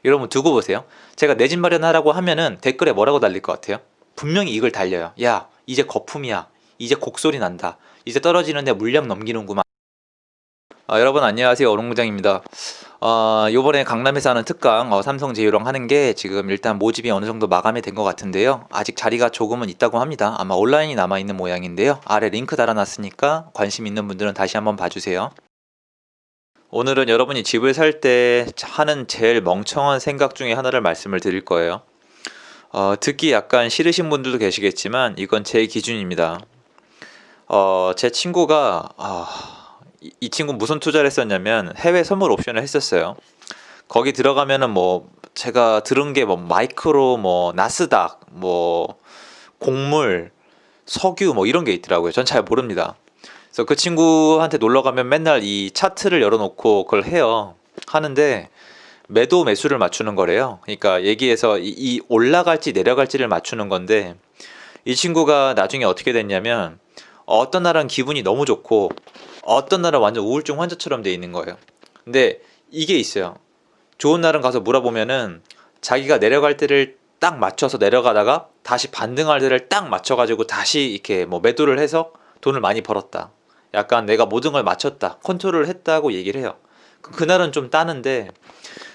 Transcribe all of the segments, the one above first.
여러분 두고 보세요. 제가 내 집 마련하라고 하면은 댓글에 뭐라고 달릴 것 같아요? 분명히 이걸 달려요. 야, 이제 거품이야. 이제 곡소리 난다. 이제 떨어지는데 물량 넘기는구만. 여러분 안녕하세요. 어롱부장입니다. 요번에 강남에서 하는 특강 삼성 제휴랑 하는 게 지금 일단 모집이 어느 정도 마감이 된 것 같은데요. 아직 자리가 조금은 있다고 합니다. 아마 온라인이 남아있는 모양인데요. 아래 링크 달아놨으니까 관심 있는 분들은 다시 한번 봐주세요. 오늘은 여러분이 집을 살 때 하는 제일 멍청한 생각 중에 하나를 말씀을 드릴 거예요. 듣기 약간 싫으신 분들도 계시겠지만 이건 제 기준입니다. 제 친구가 이 친구 무슨 투자를 했었냐면 해외 선물 옵션을 했었어요. 거기 들어가면은 뭐 제가 들은 게 뭐 마이크로 뭐 나스닥 뭐 곡물 석유 뭐 이런 게 있더라고요. 전 잘 모릅니다. 그래서 그 친구한테 놀러 가면 맨날 이 차트를 열어놓고 그걸 해요. 하는데 매도 매수를 맞추는 거래요. 그러니까 얘기해서 이 올라갈지 내려갈지를 맞추는 건데 이 친구가 나중에 어떻게 됐냐면 어떤 날은 기분이 너무 좋고 어떤 날은 완전 우울증 환자처럼 돼 있는 거예요. 근데 이게 있어요. 좋은 날은 가서 물어보면은 자기가 내려갈 때를 딱 맞춰서 내려가다가 다시 반등할 때를 딱 맞춰가지고 다시 이렇게 뭐 매도를 해서 돈을 많이 벌었다. 약간 내가 모든 걸 맞췄다. 컨트롤을 했다고 얘기를 해요. 그날은 좀 따는데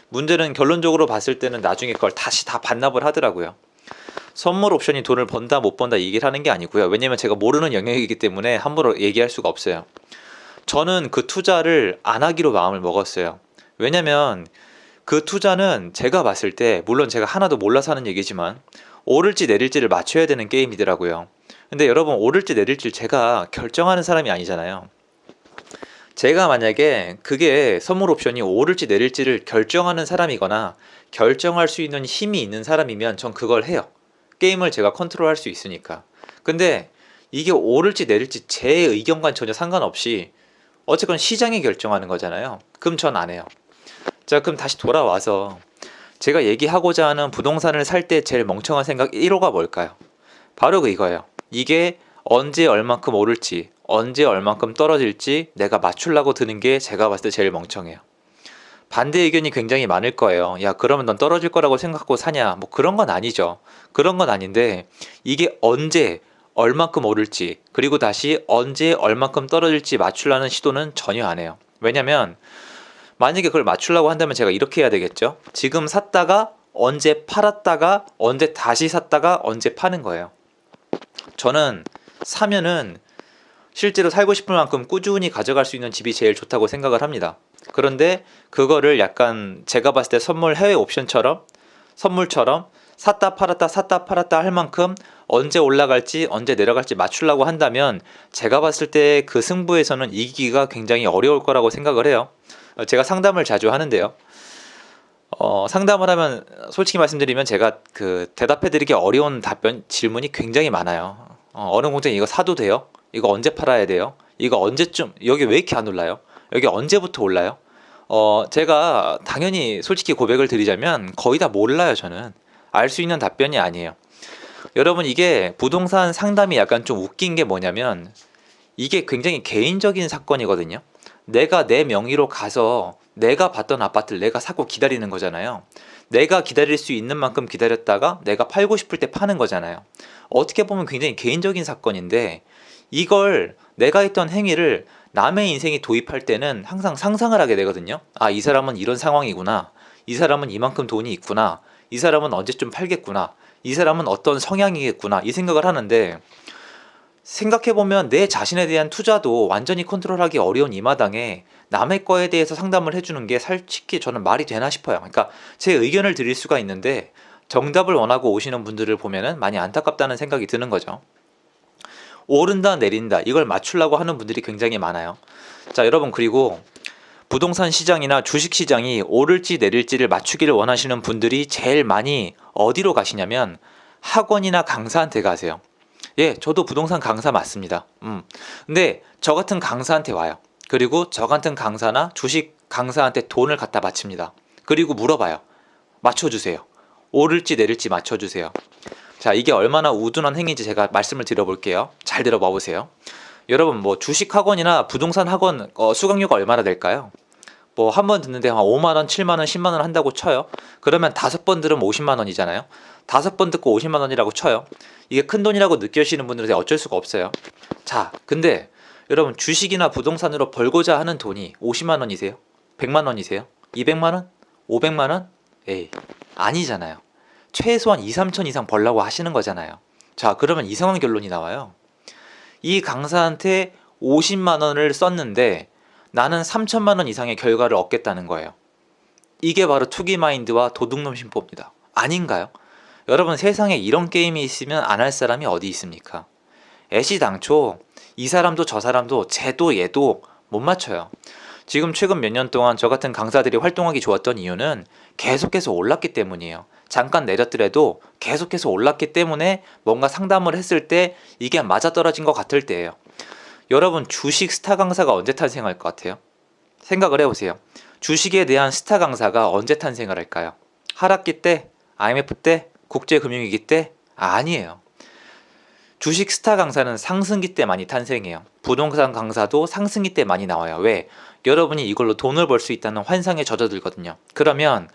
문제는 결론적으로 봤을 때는 나중에 그걸 다시 다 반납을 하더라고요. 선물 옵션이 돈을 번다 못 번다 얘기를 하는 게 아니고요. 왜냐면 제가 모르는 영역이기 때문에 함부로 얘기할 수가 없어요. 저는 그 투자를 안 하기로 마음을 먹었어요. 왜냐면 그 투자는 제가 봤을 때 물론 제가 하나도 몰라서 하는 얘기지만 오를지 내릴지를 맞춰야 되는 게임이더라고요. 근데 여러분 오를지 내릴지 제가 결정하는 사람이 아니잖아요. 제가 만약에 그게 선물 옵션이 오를지 내릴지를 결정하는 사람이거나 결정할 수 있는 힘이 있는 사람이면 전 그걸 해요. 게임을 제가 컨트롤할 수 있으니까. 근데 이게 오를지 내릴지 제 의견과 전혀 상관없이 어쨌건 시장이 결정하는 거잖아요. 그럼 전 안 해요. 자, 그럼 다시 돌아와서 제가 얘기하고자 하는 부동산을 살 때 제일 멍청한 생각 1호가 뭘까요? 바로 이거예요. 이게 언제 얼만큼 오를지 언제 얼만큼 떨어질지 내가 맞추려고 드는 게 제가 봤을 때 제일 멍청해요. 반대 의견이 굉장히 많을 거예요. 야, 그러면 넌 떨어질 거라고 생각하고 사냐? 뭐 그런 건 아니죠. 그런 건 아닌데 이게 언제 얼만큼 오를지 그리고 다시 언제 얼만큼 떨어질지 맞추려는 시도는 전혀 안 해요. 왜냐면 만약에 그걸 맞추려고 한다면 제가 이렇게 해야 되겠죠. 지금 샀다가 언제 팔았다가 언제 다시 샀다가 언제 파는 거예요. 저는 사면은 실제로 살고 싶을 만큼 꾸준히 가져갈 수 있는 집이 제일 좋다고 생각을 합니다. 그런데 그거를 약간 제가 봤을 때 선물 해외 옵션처럼 선물처럼 샀다 팔았다 할 만큼 언제 올라갈지 언제 내려갈지 맞추려고 한다면 제가 봤을 때 그 승부에서는 이기기가 굉장히 어려울 거라고 생각을 해요. 제가 상담을 자주 하는데요. 상담을 하면 솔직히 말씀드리면 제가 그 대답해드리기 어려운 답변 질문이 굉장히 많아요. 어느 공장에 이거 사도 돼요? 이거 언제 팔아야 돼요? 이거 언제쯤 여기 왜 이렇게 안 올라요? 여기 언제부터 올라요? 제가 당연히 솔직히 고백을 드리자면 거의 다 몰라요. 저는 알 수 있는 답변이 아니에요. 여러분 이게 부동산 상담이 약간 좀 웃긴 게 뭐냐면 이게 굉장히 개인적인 사건이거든요. 내가 내 명의로 가서 내가 봤던 아파트를 내가 사고 기다리는 거잖아요. 내가 기다릴 수 있는 만큼 기다렸다가 내가 팔고 싶을 때 파는 거잖아요. 어떻게 보면 굉장히 개인적인 사건인데 이걸 내가 했던 행위를 남의 인생에 도입할 때는 항상 상상을 하게 되거든요. 아, 이 사람은 이런 상황이구나. 이 사람은 이만큼 돈이 있구나. 이 사람은 언제쯤 팔겠구나. 이 사람은 어떤 성향이겠구나. 이 생각을 하는데 생각해보면 내 자신에 대한 투자도 완전히 컨트롤하기 어려운 이 마당에 남의 거에 대해서 상담을 해주는 게 솔직히 저는 말이 되나 싶어요. 그러니까 제 의견을 드릴 수가 있는데 정답을 원하고 오시는 분들을 보면은 많이 안타깝다는 생각이 드는 거죠. 오른다 내린다 이걸 맞추려고 하는 분들이 굉장히 많아요. 자, 여러분 그리고 부동산 시장이나 주식 시장이 오를지 내릴지를 맞추기를 원하시는 분들이 제일 많이 어디로 가시냐면 학원이나 강사한테 가세요. 예, 저도 부동산 강사 맞습니다. 근데 저 같은 강사한테 와요. 그리고 저 같은 강사나 주식 강사한테 돈을 갖다 바칩니다. 그리고 물어봐요. 맞춰주세요. 오를지 내릴지 맞춰주세요. 자, 이게 얼마나 우둔한 행위인지 제가 말씀을 드려볼게요. 잘 들어봐 보세요. 여러분 뭐 주식 학원이나 부동산 학원 수강료가 얼마나 될까요? 뭐 한 번 듣는데 한 5만 원, 7만 원, 10만 원 한다고 쳐요. 그러면 5번 들으면 50만 원이잖아요. 5번 듣고 50만 원이라고 쳐요. 이게 큰 돈이라고 느껴지는 분들은 어쩔 수가 없어요. 자, 근데 여러분 주식이나 부동산으로 벌고자 하는 돈이 50만 원이세요? 100만 원이세요? 200만 원? 500만 원? 에이, 아니잖아요. 최소한 2, 3천 이상 벌라고 하시는 거잖아요. 자, 그러면 이상한 결론이 나와요. 이 강사한테 50만 원을 썼는데 나는 3천만 원 이상의 결과를 얻겠다는 거예요. 이게 바로 투기 마인드와 도둑놈 심보입니다. 아닌가요? 여러분 세상에 이런 게임이 있으면 안 할 사람이 어디 있습니까? 애시당초 이 사람도 저 사람도 쟤도 얘도 못 맞춰요. 지금 최근 몇 년 동안 저 같은 강사들이 활동하기 좋았던 이유는 계속해서 올랐기 때문이에요. 잠깐 내렸더라도 계속해서 올랐기 때문에 뭔가 상담을 했을 때 이게 맞아떨어진 것 같을 때예요. 여러분 주식 스타 강사가 언제 탄생할 것 같아요? 생각을 해보세요. 주식에 대한 스타 강사가 언제 탄생을 할까요? 하락기 때? IMF 때? 국제금융위기 때? 아니에요. 주식 스타 강사는 상승기 때 많이 탄생해요. 부동산 강사도 상승기 때 많이 나와요. 왜? 여러분이 이걸로 돈을 벌 수 있다는 환상에 젖어들거든요. 그러면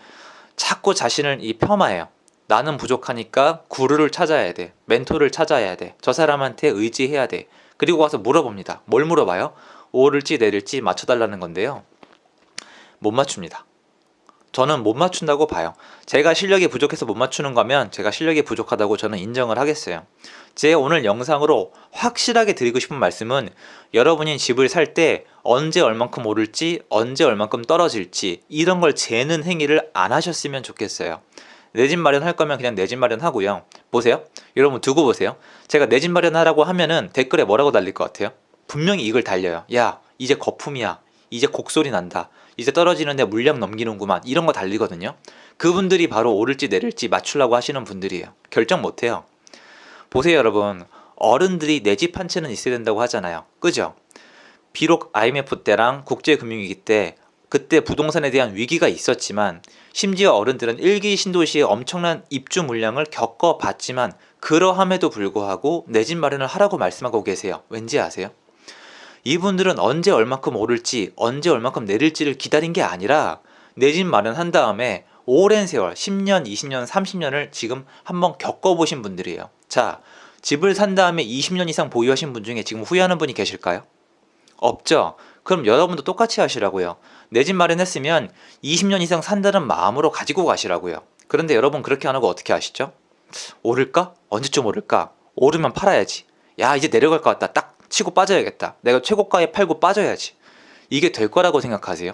자꾸 자신을 폄하해요. 나는 부족하니까 구루를 찾아야 돼. 멘토를 찾아야 돼. 저 사람한테 의지해야 돼. 그리고 와서 물어봅니다. 뭘 물어봐요? 오를지 내릴지 맞춰달라는 건데요. 못 맞춥니다. 저는 못 맞춘다고 봐요. 제가 실력이 부족해서 못 맞추는 거면 제가 실력이 부족하다고 저는 인정을 하겠어요. 제 오늘 영상으로 확실하게 드리고 싶은 말씀은 여러분이 집을 살 때 언제 얼만큼 오를지 언제 얼만큼 떨어질지 이런 걸 재는 행위를 안 하셨으면 좋겠어요. 내 집 마련할 거면 그냥 내 집 마련하고요. 보세요. 여러분 두고 보세요. 제가 내 집 마련하라고 하면은 댓글에 뭐라고 달릴 것 같아요? 분명히 이걸 달려요. 야, 이제 거품이야. 이제 곡소리 난다. 이제 떨어지는데 물량 넘기는구만. 이런 거 달리거든요. 그분들이 바로 오를지 내릴지 맞추려고 하시는 분들이에요. 결정 못해요. 보세요 여러분. 어른들이 내 집 한 채는 있어야 된다고 하잖아요. 그죠? 비록 IMF 때랑 국제금융위기 때 그때 부동산에 대한 위기가 있었지만 심지어 어른들은 1기 신도시의 엄청난 입주 물량을 겪어봤지만 그러함에도 불구하고 내 집 마련을 하라고 말씀하고 계세요. 왠지 아세요? 이분들은 언제 얼마큼 오를지 언제 얼마큼 내릴지를 기다린 게 아니라 내 집 마련한 다음에 오랜 세월 10년, 20년, 30년을 지금 한번 겪어보신 분들이에요. 자, 집을 산 다음에 20년 이상 보유하신 분 중에 지금 후회하는 분이 계실까요? 없죠? 그럼 여러분도 똑같이 하시라고요. 내 집 마련했으면 20년 이상 산다는 마음으로 가지고 가시라고요. 그런데 여러분 그렇게 안 하고 어떻게 하시죠? 오를까? 언제쯤 오를까? 오르면 팔아야지. 야, 이제 내려갈 것 같다. 딱 치고 빠져야겠다. 내가 최고가에 팔고 빠져야지. 이게 될 거라고 생각하세요?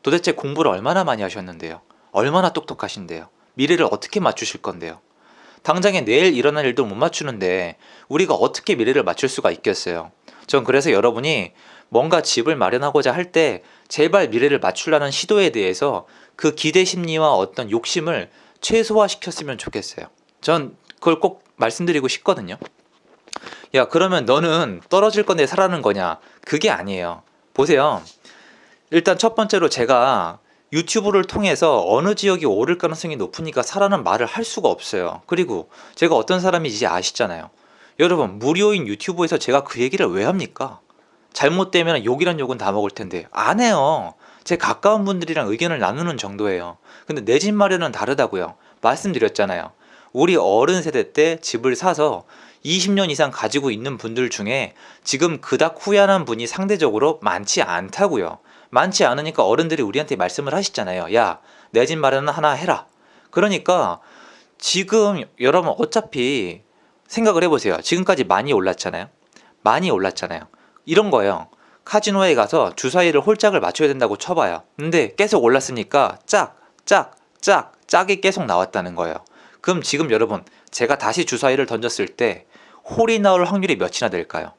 도대체 공부를 얼마나 많이 하셨는데요? 얼마나 똑똑하신데요? 미래를 어떻게 맞추실 건데요? 당장에 내일 일어날 일도 못 맞추는데 우리가 어떻게 미래를 맞출 수가 있겠어요? 전 그래서 여러분이 뭔가 집을 마련하고자 할 때 제발 미래를 맞추려는 시도에 대해서 그 기대 심리와 어떤 욕심을 최소화시켰으면 좋겠어요. 전 그걸 꼭 말씀드리고 싶거든요. 야, 그러면 너는 떨어질 건데 사라는 거냐? 그게 아니에요. 보세요. 일단 첫 번째로 제가 유튜브를 통해서 어느 지역이 오를 가능성이 높으니까 사라는 말을 할 수가 없어요. 그리고 제가 어떤 사람인지 아시잖아요. 여러분 무료인 유튜브에서 제가 그 얘기를 왜 합니까? 잘못되면 욕이란 욕은 다 먹을 텐데 안 해요. 제 가까운 분들이랑 의견을 나누는 정도예요. 근데 내 집 마련은 다르다고요. 말씀드렸잖아요. 우리 어른 세대 때 집을 사서 20년 이상 가지고 있는 분들 중에 지금 그닥 후회하는 분이 상대적으로 많지 않다고요. 많지 않으니까 어른들이 우리한테 말씀을 하시잖아요. 야, 내 집 마련은 하나 해라. 그러니까 지금 여러분 어차피 생각을 해보세요. 지금까지 많이 올랐잖아요. 많이 올랐잖아요. 이런 거예요. 카지노에 가서 주사위를 홀짝을 맞춰야 된다고 쳐봐요. 근데 계속 올랐으니까 짝이 계속 나왔다는 거예요. 그럼 지금 여러분 제가 다시 주사위를 던졌을 때 홀이 나올 확률이 몇이나 될까요?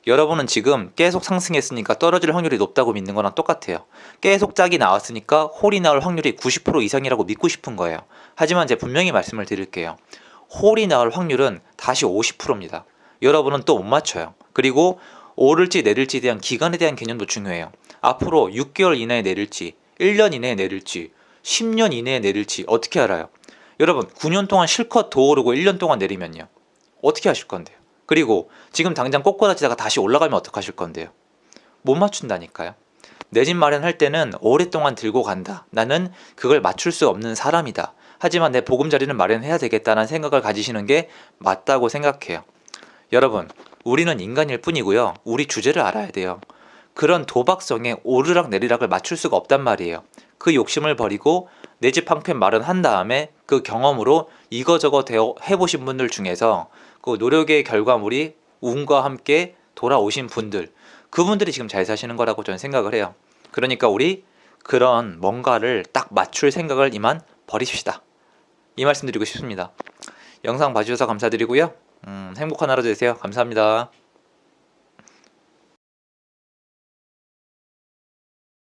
여러분은 지금 계속 상승했으니까 떨어질 확률이 높다고 믿는 거랑 똑같아요. 계속 짝이 나왔으니까 홀이 나올 확률이 90% 이상이라고 믿고 싶은 거예요. 하지만 제가 분명히 말씀을 드릴게요. 홀이 나올 확률은 다시 50%입니다. 여러분은 또 못 맞춰요. 그리고 오를지 내릴지에 대한 기간에 대한 개념도 중요해요. 앞으로 6개월 이내에 내릴지 1년 이내에 내릴지 10년 이내에 내릴지 어떻게 알아요? 여러분 9년 동안 실컷 더 오르고 1년 동안 내리면요. 어떻게 하실 건데요? 그리고 지금 당장 꼬꼬라지다가 다시 올라가면 어떡하실 건데요? 못 맞춘다니까요. 내 집 마련할 때는 오랫동안 들고 간다. 나는 그걸 맞출 수 없는 사람이다. 하지만 내 보금자리는 마련해야 되겠다는 생각을 가지시는 게 맞다고 생각해요. 여러분, 우리는 인간일 뿐이고요. 우리 주제를 알아야 돼요. 그런 도박성에 오르락 내리락을 맞출 수가 없단 말이에요. 그 욕심을 버리고 내 집 한 편 마련한 다음에 그 경험으로 이거저거 해보신 분들 중에서 그 노력의 결과물이 운과 함께 돌아오신 분들, 그분들이 지금 잘 사시는 거라고 저는 생각을 해요. 그러니까 우리 그런 뭔가를 딱 맞출 생각을 이만 버리십시다. 이 말씀 드리고 싶습니다. 영상 봐주셔서 감사드리고요. 행복한 하루 되세요. 감사합니다.